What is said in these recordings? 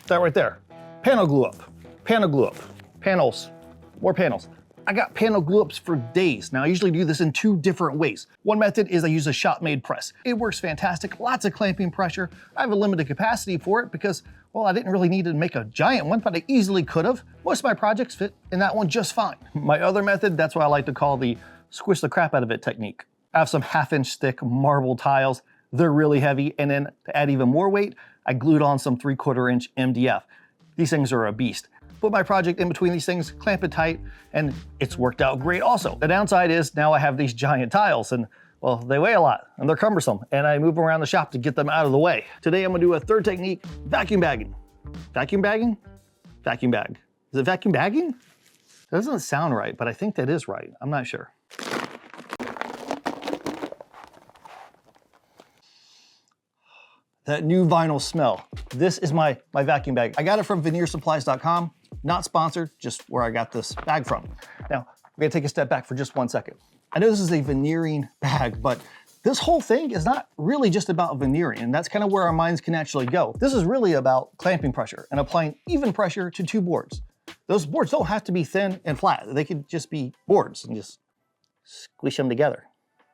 That right there. Panel glue up, panels, more panels. I got panel glue ups for days. Now I usually do this in 2 different ways. One method is I use a shop-made press. It works fantastic, lots of clamping pressure. I have a limited capacity for it because, well, I didn't really need to make a giant one, but I easily could have. Most of my projects fit in that one just fine. My other method, that's what I like to call the squish the crap out of it technique. I have some 1/2-inch thick marble tiles. They're really heavy, and then to add even more weight, I glued on some 3/4-inch MDF. These things are a beast. Put my project in between these things, clamp it tight, and it's worked out great also. The downside is now I have these giant tiles and, well, they weigh a lot and they're cumbersome, and I move them around the shop to get them out of the way. Today I'm gonna do a third technique, vacuum bagging. Vacuum bagging? Vacuum bag. Is it vacuum bagging? That doesn't sound right, but I think that is right. I'm not sure. That new vinyl smell. This is my vacuum bag. I got it from veneersupplies.com. Not sponsored, just where I got this bag from. Now, we're gonna take a step back for just 1 second. I know this is a veneering bag, but this whole thing is not really just about veneering, and that's kind of where our minds can actually go. This is really about clamping pressure and applying even pressure to 2 boards. Those boards don't have to be thin and flat. They could just be boards and just squish them together.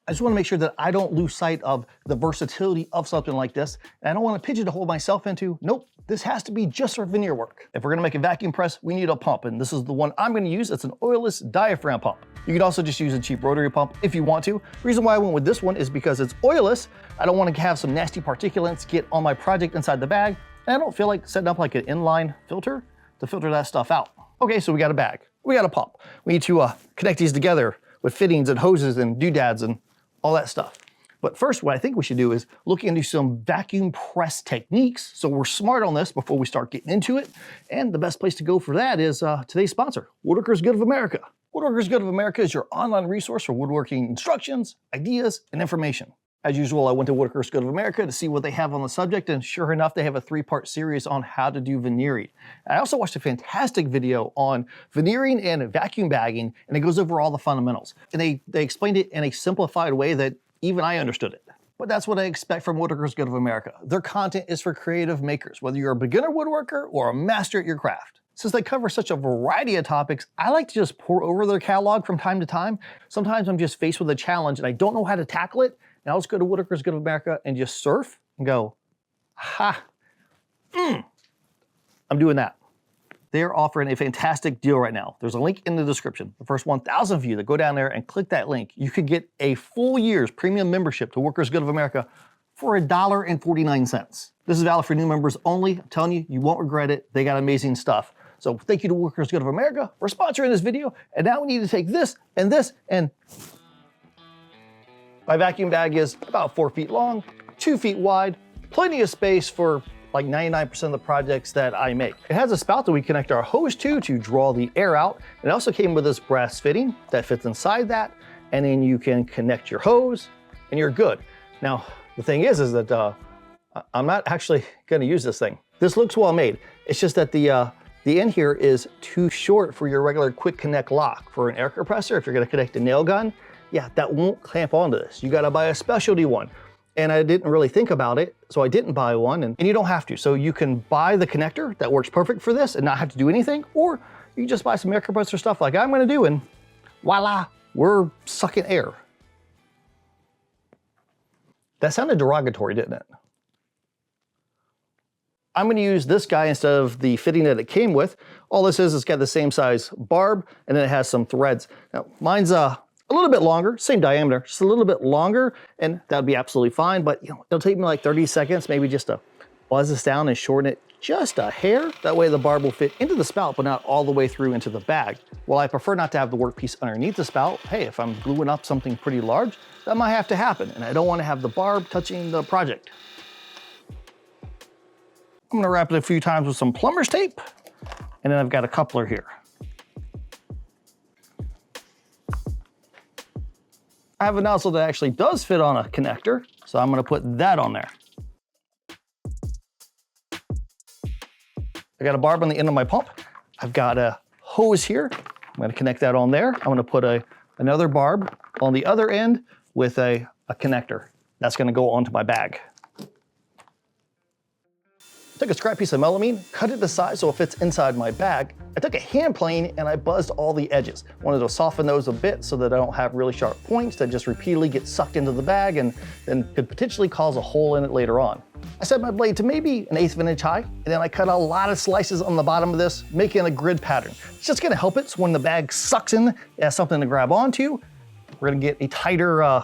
I just want to make sure that I don't lose sight of the versatility of something like this. And I don't want to pigeonhole myself into, nope, this has to be just for veneer work. If we're going to make a vacuum press, we need a pump. And this is the one I'm going to use. It's an oilless diaphragm pump. You can also just use a cheap rotary pump if you want to. The reason why I went with this one is because it's oilless. I don't want to have some nasty particulates get on my project inside the bag. And I don't feel like setting up like an inline filter to filter that stuff out. Okay, so we got a bag. We got a pump. We need to connect these together with fittings and hoses and doodads and all that stuff. But first, what I think we should do is look into some vacuum press techniques so we're smart on this before we start getting into it. And the best place to go for that is today's sponsor, Woodworker's Good of America. Woodworker's Good of America is your online resource for woodworking instructions, ideas, and information. As usual, I went to Woodworker's Good of America to see what they have on the subject, and sure enough, they have a 3-part series on how to do veneering. I also watched a fantastic video on veneering and vacuum bagging, and it goes over all the fundamentals. And they explained it in a simplified way that even I understood it. But that's what I expect from Woodworker's Good of America. Their content is for creative makers, whether you're a beginner woodworker or a master at your craft. Since they cover such a variety of topics, I like to just pour over their catalog from time to time. Sometimes I'm just faced with a challenge and I don't know how to tackle it. And I'll just go to Woodworker's Good of America and just surf and go, ha, I'm doing that. They are offering a fantastic deal right now. There's a link in the description. The first 1,000 of you that go down there and click that link, you could get a full year's premium membership to Woodworker's Good of America for $1.49. This is valid for new members only. I'm telling you, you won't regret it. They got amazing stuff. So thank you to Woodworker's Good of America for sponsoring this video. And now we need to take this, and my vacuum bag is about 4 feet long, 2 feet wide, plenty of space for like 99% of the projects that I make. It has a spout that we connect our hose to draw the air out. It also came with this brass fitting that fits inside that, and then you can connect your hose and you're good. Now, the thing is that I'm not actually gonna use this thing. This looks well made. It's just that the end here is too short for your regular quick connect lock. For an air compressor, if you're gonna connect a nail gun, yeah, that won't clamp onto this. You gotta buy a specialty one. And I didn't really think about it, so I didn't buy one, and you don't have to. So you can buy the connector that works perfect for this and not have to do anything, or you can just buy some air compressor stuff like I'm gonna do, and voila, we're sucking air. That sounded derogatory, didn't it? I'm gonna use this guy instead of the fitting that it came with. All this is, it's got the same size barb, and then it has some threads. Now, mine's a little bit longer, same diameter, just a little bit longer, and that'd be absolutely fine, but you know, it'll take me like 30 seconds, maybe just to buzz this down and shorten it just a hair. That way the barb will fit into the spout, but not all the way through into the bag. While I prefer not to have the workpiece underneath the spout, hey, if I'm gluing up something pretty large, that might have to happen, and I don't want to have the barb touching the project. I'm gonna wrap it a few times with some plumber's tape, and then I've got a coupler here. I have a nozzle that actually does fit on a connector, so I'm gonna put that on there. I got a barb on the end of my pump. I've got a hose here. I'm gonna connect that on there. I'm gonna put another barb on the other end with a connector. That's gonna go onto my bag. I took a scrap piece of melamine, cut it to size so it fits inside my bag. I took a hand plane and I buzzed all the edges. Wanted to soften those a bit so that I don't have really sharp points that just repeatedly get sucked into the bag and then could potentially cause a hole in it later on. I set my blade to maybe 1/8 of an inch high, and then I cut a lot of slices on the bottom of this, making a grid pattern. It's just gonna help it so when the bag sucks in, it has something to grab onto. We're gonna get a tighter,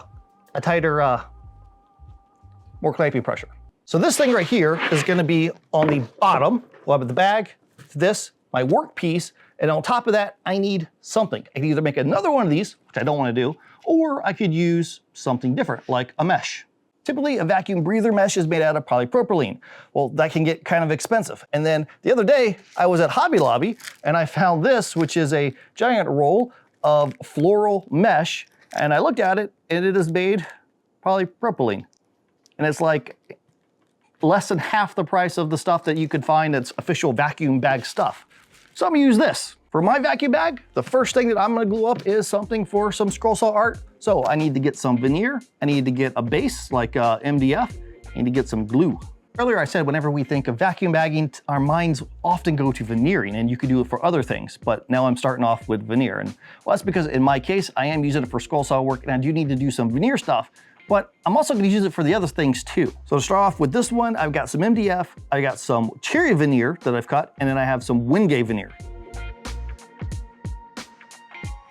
more clamping pressure. So this thing right here is gonna be on the bottom. We'll have the bag, this, my work piece, and on top of that, I need something. I can either make another one of these, which I don't wanna do, or I could use something different, like a mesh. Typically, a vacuum breather mesh is made out of polypropylene. Well, that can get kind of expensive. And then the other day, I was at Hobby Lobby, and I found this, which is a giant roll of floral mesh, and I looked at it, and it is made polypropylene. And it's like less than half the price of the stuff that you could find that's official vacuum bag stuff. So I'm gonna use this. For my vacuum bag, the first thing that I'm gonna glue up is something for some scroll saw art. So I need to get some veneer, I need to get a base like MDF, I need to get some glue. Earlier I said whenever we think of vacuum bagging, our minds often go to veneering, and you could do it for other things, but now I'm starting off with veneer. And well, that's because in my case, I am using it for scroll saw work, and I do need to do some veneer stuff, but I'm also gonna use it for the other things too. So to start off with this one, I've got some MDF, I got some cherry veneer that I've cut, and then I have some Wingay veneer.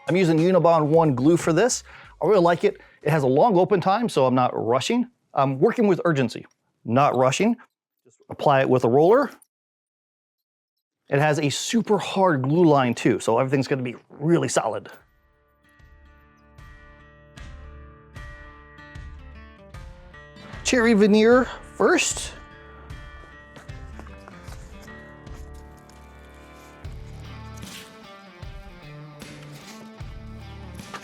I'm using Unibond 1 glue for this. I really like it. It has a long open time, so I'm not rushing. I'm working with urgency, not rushing. Just apply it with a roller. It has a super hard glue line too, so everything's gonna be really solid. Cherry veneer first.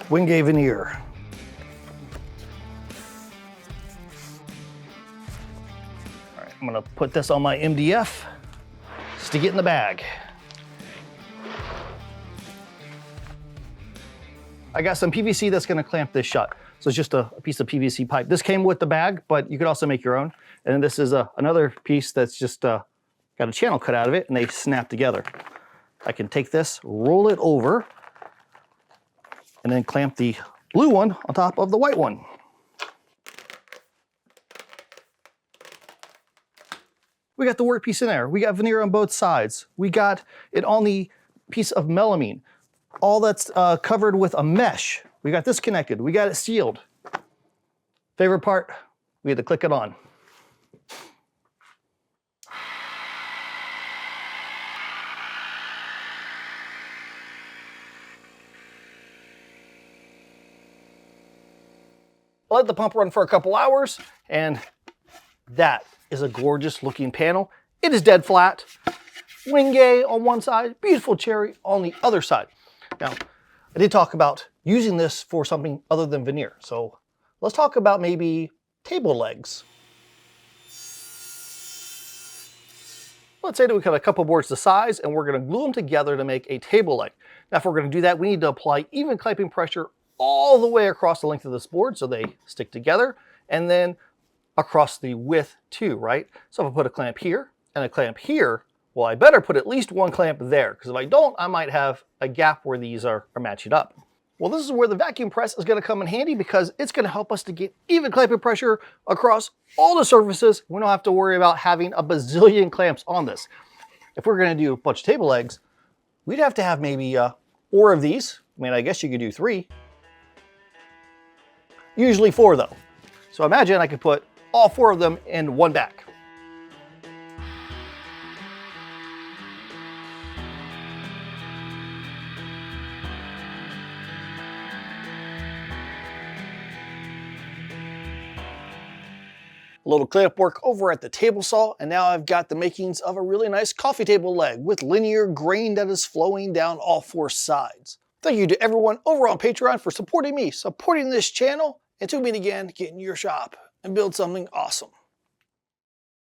Wingay veneer. All right, I'm gonna put this on my MDF, stick it in the bag. I got some PVC that's gonna clamp this shut. So it's just a piece of PVC pipe. This came with the bag, but you could also make your own. And then this is another piece that's just got a channel cut out of it, and they snap together. I can take this, roll it over, and then clamp the blue one on top of the white one. We got the workpiece in there. We got veneer on both sides. We got it on the piece of melamine. All that's covered with a mesh. We got this connected. We got it sealed. Favorite part, we had to click it on. I let the pump run for a couple hours, and that is a gorgeous looking panel. It is dead flat. Wingay on one side, beautiful cherry on the other side. Now, I did talk about using this for something other than veneer. So let's talk about maybe table legs. Let's say that we cut a couple boards to size, and we're gonna glue them together to make a table leg. Now, if we're gonna do that, we need to apply even clamping pressure all the way across the length of this board so they stick together, and then across the width too, right? So if I put a clamp here and a clamp here, well, I better put at least one clamp there, because if I don't, I might have a gap where these are matching up. Well, this is where the vacuum press is gonna come in handy, because it's gonna help us to get even clamping pressure across all the surfaces. We don't have to worry about having a bazillion clamps on this. If we're gonna do a bunch of table legs, we'd have to have maybe 4 of these. I mean, I guess you could do 3. Usually 4 though. So imagine I could put all 4 of them in one bag. A little clamp work over at the table saw, and now I've got the makings of a really nice coffee table leg with linear grain that is flowing down all 4 sides. Thank you to everyone over on Patreon for supporting me, supporting this channel, and to meet again, get in your shop and build something awesome.